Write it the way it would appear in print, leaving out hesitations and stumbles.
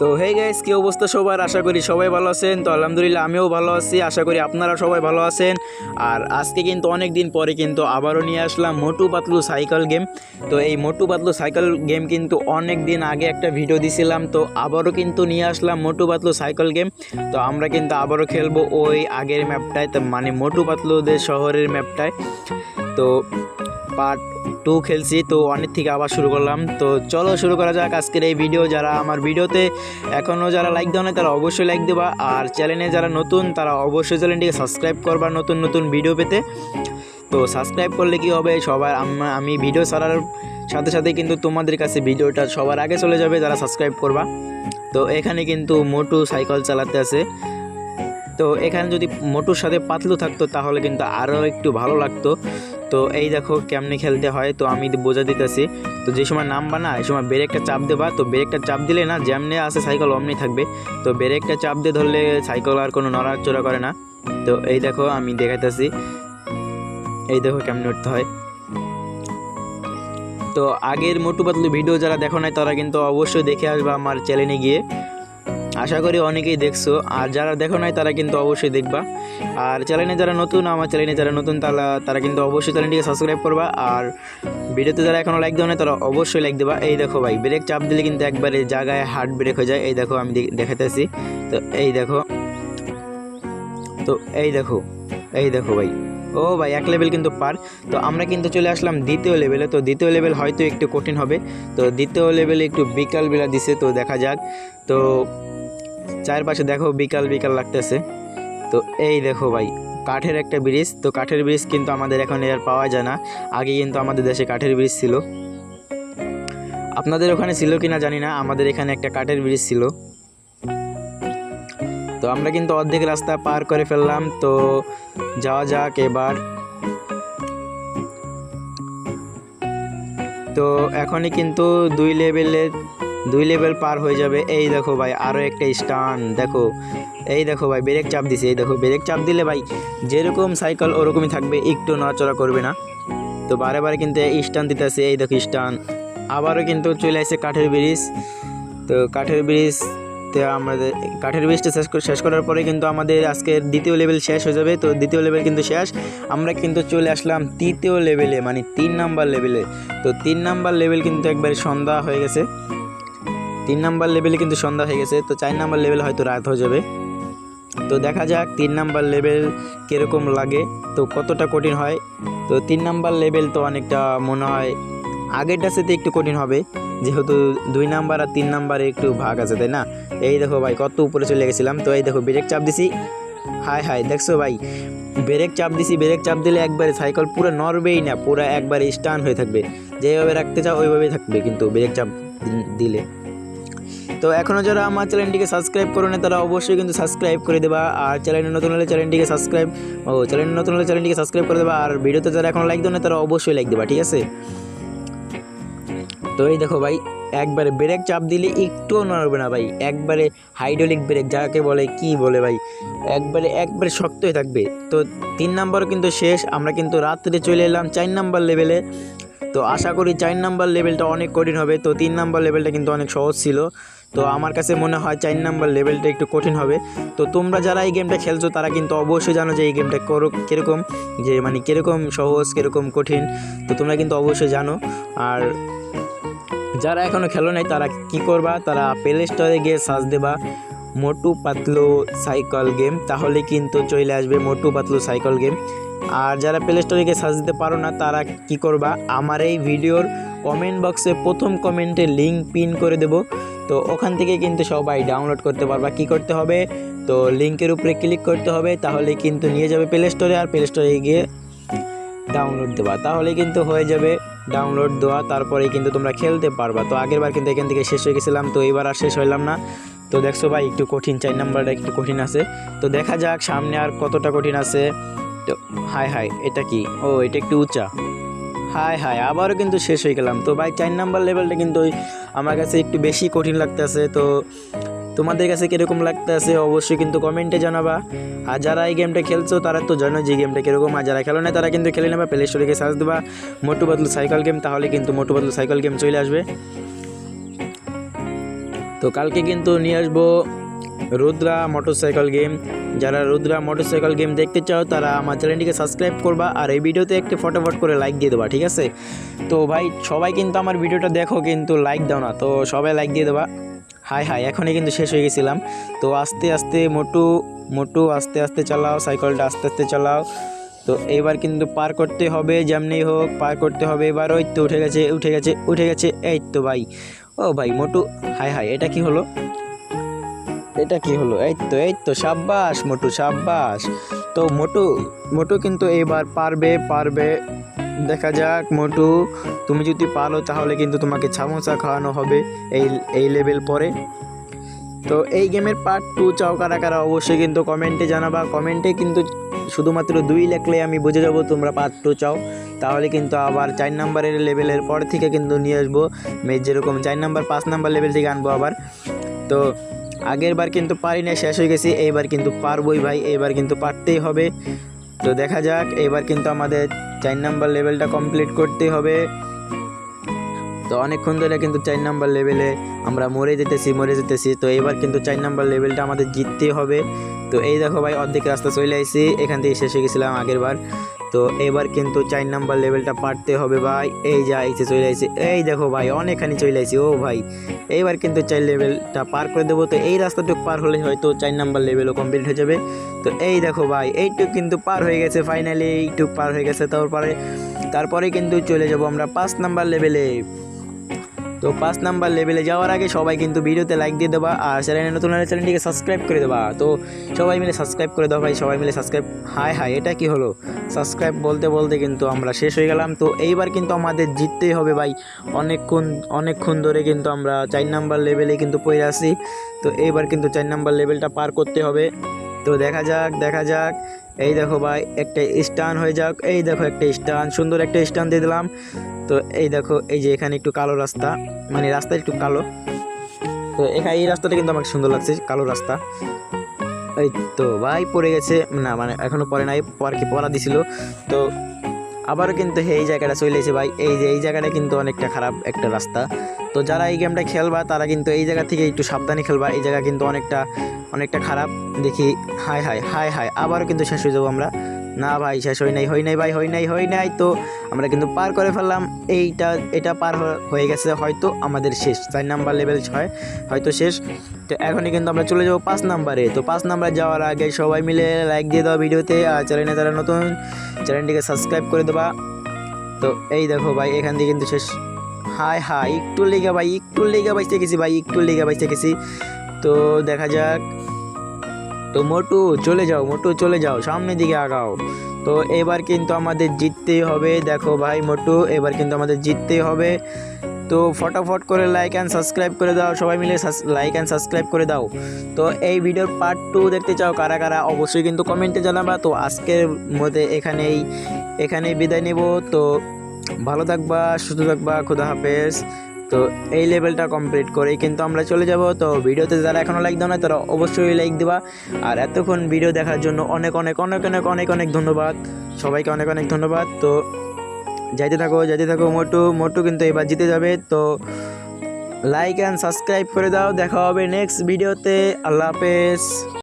তো hey guys, কি অবস্থা সবার? আশা করি সবাই ভালো আছেন। তো আলহামদুলিল্লাহ আমিও ভালো আছি, আশা করি আপনারা সবাই ভালো আছেন। আর আজকে কিন্তু অনেক দিন পরে কিন্তু আবারও নিয়ে আসলাম মোটু পাতলু সাইকেল গেম। তো এই মোটু পাতলু সাইকেল গেম কিন্তু অনেক দিন আগে একটা ভিডিও দিছিলাম, তো আবারও কিন্তু নিয়ে আসলাম মোটু পাতলু সাইকেল গেম। তো আমরা কিন্তু আবারও খেলবো ওই আগের ম্যাপটায়, তো মানে মোটু পাতলুদের শহরের ম্যাপটায়। তো পার্ট 2 খেলছি, তো অনেক থেকে আবার শুরু করলাম। তো চলো শুরু করা যাক আজকের এই ভিডিও। যারা আমার ভিডিওতে এখনও যারা লাইক দাও না তারা অবশ্যই লাইক দেবা, আর চ্যানেলে যারা নতুন তারা অবশ্যই চ্যানেলটিকে সাবস্ক্রাইব করবা নতুন নতুন ভিডিও পেতে। তো সাবস্ক্রাইব করলে কি হবে, সবার আমি ভিডিও ছাড়ার সাথে সাথে কিন্তু তোমাদের কাছে ভিডিওটা সবার আগে চলে যাবে যারা সাবস্ক্রাইব করবা। তো এখানে কিন্তু মোটু সাইকেল চালাতে আছে। তো এখানে যদি মোটুর সাথে পাতলু থাকতো তাহলে কিন্তু আরও একটু ভালো লাগতো। তো এই দেখো কেমনে খেলতে হয়, তো আমি বোঝা দিতেছি। তো যে সময় নামবা না, এই সময় ব্রেকটা চাপ দেবা। তো ব্রেকটা চাপ দিলে না, যেমনি আসে সাইকেল অমনি থাকবে। তো ব্রেকটা চাপ দিয়ে ধরলে সাইকেল আর কোনো নড়াচড়া করে না। তো এই দেখো আমি দেখাইতেছি, এই দেখো কেমনে উঠতে হয়। তো আগের মোটু পাতলু ভিডিও যারা দেখো নাই তারা কিন্তু অবশ্যই দেখে আসবা আমার চ্যানেলে গিয়ে। আশা করি অনেকেই দেখছো, আর যারা দেখো নাই তারা কিন্তু অবশ্যই দেখবা। আর চ্যানেলে যারা নতুন, আমার চ্যানেলে যারা নতুন তারা কিন্তু অবশ্যই চ্যানেলটিকে সাবস্ক্রাইব করবা। আর ভিডিওতে যারা এখনও লাইক দেওয়া নাই তারা অবশ্যই লাইক দেবা। এই দেখো ভাই, ব্রেক চাপ দিলে কিন্তু একবারে জায়গায় হার্ড ব্রেক হয়ে যায়। এই দেখো আমি দেখাতেছি। তো এই দেখো, তো এই দেখো ভাই, ও ভাই এক লেভেল কিন্তু পার। তো আমরা কিন্তু চলে আসলাম দ্বিতীয় লেভেলে। তো দ্বিতীয় লেভেল হয়তো একটু কঠিন হবে। তো দ্বিতীয় লেভেলে একটু বিকাল বেলা দিছে, তো দেখা যাক। তো চারপাশে দেখো বিকাল বিকাল লাগতেছে। তো এই দেখো ভাই, কাঠের একটা ব্রিজ। তো কাঠের ব্রিজ কিন্তু আমাদের এখন আর পাওয়া যায় না। আগে কিন্তু আমাদের দেশে কাঠের ব্রিজ ছিল, আপনাদের ওখানে ছিল কিনা জানি না, আমাদের এখানে একটা কাঠের ব্রিজ ছিল। তো আমরা কিন্তু অর্ধেক রাস্তা পার করে ফেললাম। তো যাওয়া যাক এবার। তো এখনই কিন্তু দুই লেভেল পার হয়ে যাবে। এই দেখো ভাই আরও একটা স্টান দেখো। এই দেখো ভাই ব্রেক চাপ দিছে। এই দেখো ব্রেক চাপ দিলে ভাই যেরকম সাইকেল ওরকমই থাকবে, একটু নড়াচড়া করবে না। তো বারে বারে কিন্তু স্টান দিতেছে। এই দেখো স্টান। আবারও কিন্তু চলে আসছে কাঠের ব্রিজ। তো কাঠের ব্রিজটা শেষ করার পরে কিন্তু আমাদের আজকের দ্বিতীয় লেভেল শেষ হয়ে যাবে। তো দ্বিতীয় লেভেল কিন্তু শেষ। আমরা কিন্তু চলে আসলাম তৃতীয় লেভেলে, মানে 3 নাম্বার লেভেলে। তো 3 নাম্বার লেভেল কিন্তু একবারে সন্ধ্যা হয়ে গেছে। 3 নাম্বার লেভেলে কিন্তু সন্ধ্যা হয়ে গেছে। তো 4 নাম্বার লেভেল হয়তো রাত হয়ে যাবে। তো দেখা যাক 3 নাম্বার লেভেল কীরকম লাগে, তো কতটা কঠিন হয়। তো 3 নাম্বার লেভেল তো অনেকটা মনে হয় আগেরটার সাথে একটু কঠিন হবে, যেহেতু 2 নাম্বার আর 3 নাম্বারে একটু ভাগ আছে, তাই না? এই দেখো ভাই কত উপরে চলে গেছিলাম। তো এই দেখো ব্রেক চাপ দিছি। হাই দেখছো ভাই, ব্রেক চাপ দিছি। ব্রেক চাপ দিলে একবারে সাইকেল পুরো নড়বেই না, পুরো একবারে স্টান হয়ে থাকবে। যেভাবে রাখতে চাও ওইভাবেই থাকবে কিন্তু ব্রেক চাপ দিলে। তো এখনও যারা আমার চ্যানেলটিকে সাবস্ক্রাইব করো না তারা অবশ্যই কিন্তু সাবস্ক্রাইব করে দেবা। আর চ্যানেলে নতুন হলে চ্যানেলটিকে সাবস্ক্রাইব করে দেবা। আর ভিডিওতে যারা এখনও লাইক দাও না তারা অবশ্যই লাইক দেবা, ঠিক আছে? তো এই দেখো ভাই, একবারে ব্রেক চাপ দিলে একটুও নড়বে না ভাই, একবারে হাইড্রোলিক ব্রেক যাকে বলে, কি বলে ভাই, একবারে শক্ত হয়ে থাকবে। তো 3 নাম্বারও কিন্তু শেষ। আমরা কিন্তু রাত্রে চলে এলাম 4 নাম্বার লেভেলে। তো আশা করি 4 নাম্বার লেভেলটা অনেক কঠিন হবে। তো 3 নাম্বার লেভেলটা কিন্তু অনেক সহজ ছিল। তো আমার কাছে মনে হয় 4 নাম্বার লেভেলটা একটু কঠিন হবে। তো তোমরা যারা এই গেমটা খেলছো তারা কিন্তু অবশ্যই জানো যে এই গেমটা কীরকম, যে মানে কীরকম সহজ কীরকম কঠিন, তো তোমরা কিন্তু অবশ্যই জানো। আর যারা এখনও খেলো নাই তারা কি করবা, তারা প্লে স্টোরে গিয়ে সার্চ দেবা মোটু পাতলু সাইকেল গেম, তাহলে কিন্তু চলে আসবে মোটু পাতলু সাইকেল গেম। আর যারা প্লে স্টোরে গিয়ে সার্চ দিতে পারো না তারা কি করবা, আমার এই ভিডিওর কমেন্ট বক্সে প্রথম কমেন্টে লিঙ্ক পিন করে দেব। তো ওখান থেকে কিন্তু সবাই ডাউনলোড করতে পারবা। কি করতে হবে, তো লিঙ্কের উপরে ক্লিক করতে হবে, তাহলে কিন্তু নিয়ে যাবে প্লে স্টোরে। আর প্লে স্টোরে গিয়ে ডাউনলোড দেওয়া, তাহলে কিন্তু হয়ে যাবে ডাউনলোড দেওয়া, তারপরে কিন্তু তোমরা খেলতে পারবা। তো আগেরবার কিন্তু এখান থেকে শেষ হয়ে গেছিলাম, তো এবার আর শেষ হইলাম না। তো দেখছো ভাই একটু কঠিন, 4 নাম্বারটা একটু কঠিন আছে। তো দেখা যাক সামনে আর কতটা কঠিন আছে। তো হাই এটা কি, ও এটা একটু উঁচা। হাই আবারও কিন্তু শেষ হয়ে গেলাম। তো ভাই 4 নাম্বার লেভেলটা কিন্তু আমার কাছে একটু বেশি কঠিন লাগতেছে। তো তোমাদের কাছে কীরকম লাগতেছে অবশ্যই কিন্তু কমেন্টে জানাবা। আর যারা এই গেমটা খেলছো তারা তো জানো যে গেমটা কীরকম, আর যারা খেলো না তারা কিন্তু খেলে নেবা। প্লে স্টোরে সার্চ দেবা মোটু পাতলু সাইকেল গেম, তাহলে কিন্তু মোটু পাতলু সাইকেল গেম চলে আসবে। তো কালকে কিন্তু নিয়ে আসবো রুদ্রা মোটরসাইকেল গেম। যারা রুদ্রা মোটরসাইকেল গেম দেখতে চাও তারা আমার চ্যানেলটিকে সাবস্ক্রাইব করবা, আর এই ভিডিওতে একটি ফটাফট করে লাইক দিয়ে দেবা, ঠিক আছে? তো ভাই সবাই কিন্তু আমার ভিডিওটা দেখো, কিন্তু লাইক দাও না, তো সবাই লাইক দিয়ে দেবা। হাই হাই, এখনই কিন্তু শেষ হয়ে গেছিলাম। তো আস্তে আস্তে মোটু মোটু আস্তে আস্তে চালাও, সাইকেলটা আস্তে আস্তে চালাও। তো এবার কিন্তু পার করতে হবে, যেমনি হোক পার করতে হবে এবার। ওই তো উঠে গেছে উঠে গেছে উঠে গেছে, এই তো ভাই। ও ভাই মোটু, হাই হাই, এটা কি হলো? এটা কি হলো? এই তো সাব্বাস মোটু, সাব্বাস। তো মোটু মোটু কিন্তু এবার পারবে পারবে। দেখা যাক মোটু, তুমি যদি পারো তাহলে কিন্তু তোমাকে সামোসা খাওয়ানো হবে এই এই লেভেল পরে। তো এই গেমের পার্ট 2 চাও কারা কারা অবশ্যই কিন্তু কমেন্টে জানাবা। কমেন্টে কিন্তু শুধুমাত্র 2 লেখলে আমি বুঝে যাবো তোমরা পার্ট 2 চাও। তাহলে কিন্তু আবার 4 নাম্বারের লেভেলের পর থেকে কিন্তু নিয়ে আসবো। যেরকম 4 নাম্বার 5 নাম্বার লেভেল থেকে আনবো আবার। তো আগের বার কিন্তু পারি না, শেষ হয়ে গেছি। এইবার কিন্তু পারবই ভাই, এইবার কিন্তু পারতেই হবে। তো দেখা যাক, এবার কিন্তু আমাদের 4 নাম্বার লেভেলটা কমপ্লিট করতে হবে। তো অনেকক্ষণ ধরে কিন্তু 4 নাম্বার লেভেলে আমরা মরে যেতেছি। তো এবার কিন্তু 4 নাম্বার লেভেলটা আমাদের জিততে হবে। তো এই দেখো ভাই, অর্ধেক রাস্তা চলে আসছি, এখান থেকে শেষ হয়ে গেছিলাম আগের বার। তো এবার কিন্তু 4 নাম্বার লেভেলটা পারতে হবে ভাই। এই যা আইছে, চলে আসছে, এই দেখো ভাই অনেকখানি চলে আসছি। ও ভাই, এইবার কিন্তু 4 লেভেলটা পার করে দেবো। তো এই রাস্তাটুকু পার হলে হয়তো 4 নাম্বার লেভেলও কমপ্লিট হয়ে যাবে। তো এই দেখো ভাই, এইটুক কিন্তু পার হয়ে গেছে, ফাইনালি এইটুক পার হয়ে গেছে। তারপরে কিন্তু চলে যাব আমরা 5 নাম্বার লেভেলে। তো 5 নাম্বার লেভেলে যাওয়ার আগে সবাই কিন্তু ভিডিওতে লাইক দিয়ে দেবা, আর চ্যানেলে নতুন হলে চ্যানেলটিকে সাবস্ক্রাইব করে দেবা। তো সবাই মিলে সাবস্ক্রাইব করে দাও ভাই, সবাই মিলে সাবস্ক্রাইব। হাই হাই, এটা কি হলো? সাবস্ক্রাইব বলতে বলতে কিন্তু আমরা শেষ হয়ে গেলাম। তো এইবার কিন্তু আমাদের জিততেই হবে ভাই। অনেকক্ষণ ধরে কিন্তু আমরা 4 নাম্বার লেভেলে কিন্তু পড়ে আছি। তো এইবার কিন্তু 4 নাম্বার লেভেলটা পার করতে হবে। তো দেখা যাক। এই দেখো ভাই, একটা স্টান হয়ে যাক। এই দেখো একটা স্টান, সুন্দর একটা স্টান দিয়ে দিলাম। তো এই দেখো, এই যে এখানে একটু কালো রাস্তা, মানে রাস্তা একটু কালো। তো এখানে এই রাস্তাটা কিন্তু আমাকে সুন্দর লাগছে, কালো রাস্তা। এই তো ভাই পড়ে গেছে, না মানে এখনো পড়ে নাই, পড়া দিছিল। তো আবারও কিন্তু এই জায়গাটা চলে এসেছে ভাই। এই জায়গাটা কিন্তু অনেকটা খারাপ একটা রাস্তা। তো যারা এই গেমটা খেলবা তারা কিন্তু এই জায়গা থেকে একটু সাবধানে খেলবা, এই জায়গা কিন্তু অনেকটা খারাপ। দেখি, হাই আবারও কিন্তু শেষ হয়ে যাবো আমরা। না ভাই, শেষ হয় নাই ভাই, হয় নাই। তো আমরা কিন্তু পার করে ফেললাম। এটা পার হয়ে গেছে, হয়তো আমাদের শেষ 4 নাম্বার লেভেল 6 হয়তো শেষ। তো এখনই কিন্তু আমরা চলে যাবো 5 নাম্বারে। তো 5 নাম্বারে যাওয়ার আগে সবাই মিলে লাইক দিয়ে দাও ভিডিওতে, আর চ্যানেলে যারা নতুন চ্যানেলটিকে সাবস্ক্রাইব করে দেবা। তো এই দেখো ভাই, এখান থেকে কিন্তু শেষ। হাই একটু লেগে বাইসে গেছি। তো দেখা যাক। তো মোটু চলে যাও, সামনের দিকে আগাও। তো এবার কিন্তু আমাদের জিততেই হবে। দেখো ভাই মোটু, এবার কিন্তু আমাদের জিততেই হবে। তো ফটাফট করে লাইক অ্যান্ড সাবস্ক্রাইব করে দাও, সবাই মিলে লাইক অ্যান্ড সাবস্ক্রাইব করে দাও। তো এই ভিডিওর পার্ট 2 দেখতে চাও কারা কারা অবশ্যই কিন্তু কমেন্টে জানাবা। তো আজকের মধ্যে এখানেই বিদায় নেব। তো ভালো থাকবা, সুস্থ থাকবা, খুদা হাফেজ। তো এই লেভেলটা কমপ্লিট করেই কিন্তু আমরা চলে যাব। তো ভিডিওতে যারা এখনও লাইক দাও না তারা অবশ্যই লাইক দিবা। আর এতক্ষণ ভিডিও দেখার জন্য অনেক ধন্যবাদ সবাইকে, অনেক ধন্যবাদ। তো যাইতে থাকো, মোটু কিন্তু এবার জিতে যাবে। তো লাইক অ্যান্ড সাবস্ক্রাইব করে দাও, দেখা হবে নেক্সট ভিডিওতে। আল্লাহ হাফেজ।